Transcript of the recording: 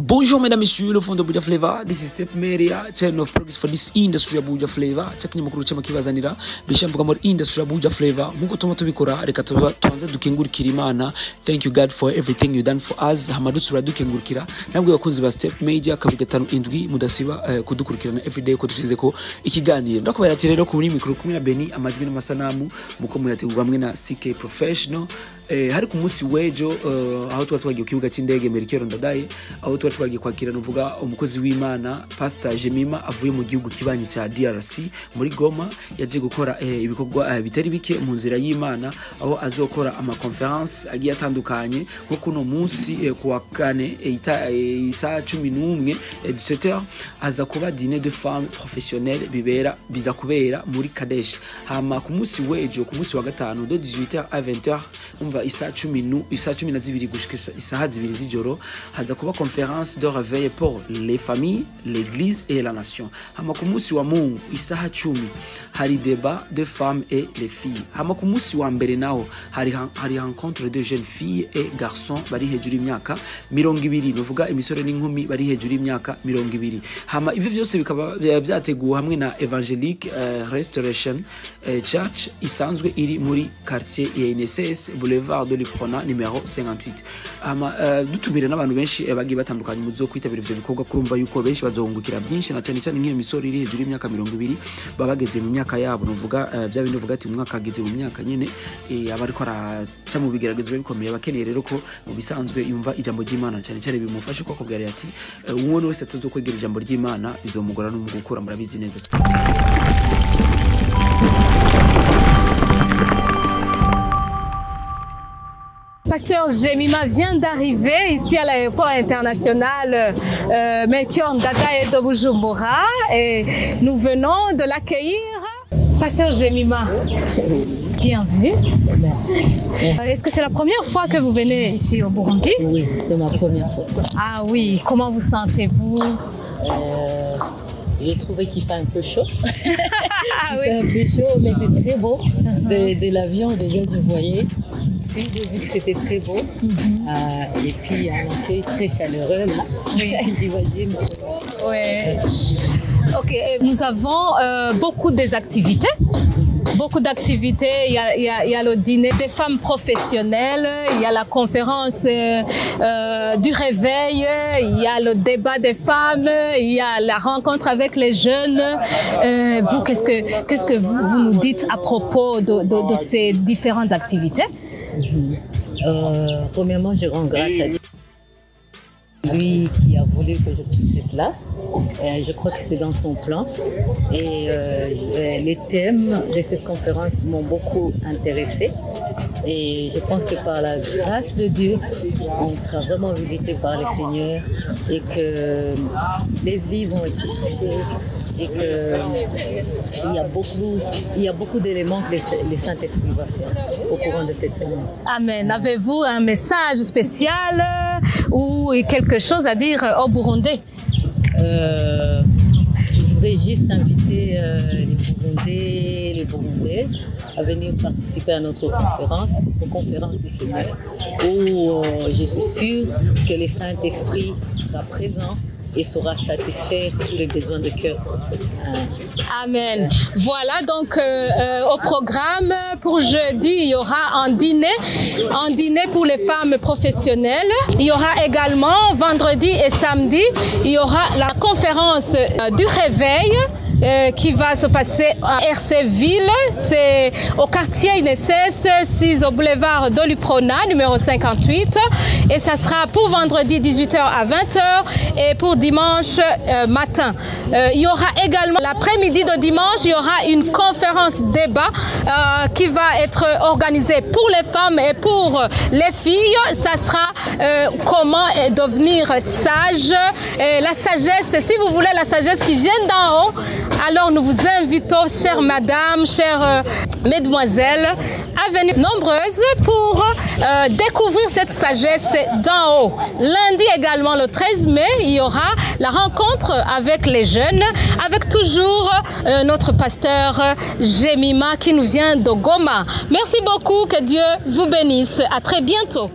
Bonjour mesdames et messieurs, le fond de Abuja Flavor. This is Step Media, channel of progress for this industry Abuja Flavor. Chakini makuru chama kibazanira bishamvuga muri industry Abuja Flavor. Muko tuma tubikora reka tubanze dukengurikira Imana. Thank you God for everything you done for us. Hamadusura dukengurikira. Nabwo bakunzi ba Step Media kabiri 5 mudasiba kudukurikirana everyday ko dushize ko ikiganiro. Ndakubera ati rero kuri mikoro kumwe na Beni amajwi n'amasanamu muko muyategurwa hamwe na CK Professional. Hari ku munsi wejo aho twagiye ku kibuga cy'indege Melchior Ndadaye aho twagiye kwakira nuvuga umukozi w'Imana Pastor Jemima avuye mu gihugu kibanyi cha DRC muri Goma yaje gukora ibikorwa bitari bike mu nzira y'Imana aho azokora ama conference agiye atandukanye nko kuno munsi kuwa kane isa 11 17h aza kuba dîner de femmes professionnelles biza kubera muri Kadesh hama ku munsi wejo ku munsi wa gatanu de 18h à 20h isa 12 gushika isaha 2 z'ijoro haza kuba conférence de réveil pour les familles, l'église et la nation. Hama ku munsi wa Mungu isaha 10 hari débat de femmes et les filles. Hama ku munsi wa mbere naho hari rencontre de jeunes filles et garçons bari hejuru y'imyaka 20 nuvuga imisore n'inkumi bari hejuru y'imyaka 20. Hama ivyo vyose bikaba byateguwe hamwe na Evangelique Restoration Church isanzwe iri muri quartier ya INSS Boulevard de l'Iprona numéro 58. Dutumire n'abantu benshi bagiye batandukanye muzo kwitabira ivyo bikorwa kurumva yuko benshi bazongukira byinshi na cyane cyane nk'iyo misoro iri hejuru y'imyaka 20 babageze mu myaka yabo nuvuga bya bindi uvuga ati mu mwaka ageze mu myaka nyene abari ko araca mu bigeragezo bikomeye bakeneye rero ko mu bisanzwe yumva ijambo ry'Imana cyane cyane bimufashe ko kubwira ati umuntu wese tuzokwegera ijambo ry'Imana bizomugora no mu gukura murabizi neza. Pasteur Jemima vient d'arriver ici à l'aéroport international Melchior Ndadaye de Bujumbura et nous venons de l'accueillir. Pasteur Jemima, bienvenue. Merci. Est-ce que c'est la première fois que vous venez ici au Burundi? Oui, c'est ma première fois. Ah oui, comment vous sentez-vous? J'ai trouvé qu'il fait un peu chaud. Il fait un peu chaud, mais c'est très beau. De l'avion, déjà, je voyais. J'ai vu que c'était très beau. Et puis, un accueil très chaleureux, là. Oui. J'imagine. Oui. Ok, nous avons beaucoup d'activités. Beaucoup d'activités, il y a le dîner des femmes professionnelles, il y a la conférence du réveil, il y a le débat des femmes, il y a la rencontre avec les jeunes. Vous, qu'est-ce que vous nous dites à propos de ces différentes activités? Premièrement, je rends grâce à Dieu. Lui qui a voulu que je puisse être là. Je crois que c'est dans son plan. Et les thèmes de cette conférence m'ont beaucoup intéressée. Et je pense que par la grâce de Dieu, on sera vraiment visité par le Seigneur et que les vies vont être touchées. Et qu'il y a beaucoup d'éléments que le Saint-Esprit va faire au courant de cette semaine. Amen. Avez-vous un message spécial ou quelque chose à dire aux Burundais? Je voudrais juste inviter les Burundais, les Burundaises à venir participer à notre conférence, aux conférences du Seigneur, où je suis sûre que le Saint-Esprit sera présent et saura satisfaire tous les besoins de cœur. Amen. Voilà donc au programme pour jeudi, il y aura un dîner pour les femmes professionnelles. Il y aura également vendredi et samedi, il y aura la conférence du réveil qui va se passer à RC Ville, c'est au quartier INSS 6 au boulevard de l'Iprona, numéro 58. Et ça sera pour vendredi 18h à 20h et pour dimanche matin. Il y aura également l'après-midi de dimanche, il y aura une conférence débat qui va être organisée pour les femmes et pour les filles. Ça sera comment devenir sage. La sagesse, si vous voulez la sagesse qui vient d'en haut, alors nous vous invitons, chères madames, chères mesdemoiselles, à venir nombreuses pour découvrir cette sagesse d'en haut. Lundi également, le 13 mai, il y aura la rencontre avec les jeunes, avec toujours notre pasteur Jemima qui nous vient de Goma. Merci beaucoup, que Dieu vous bénisse. À très bientôt.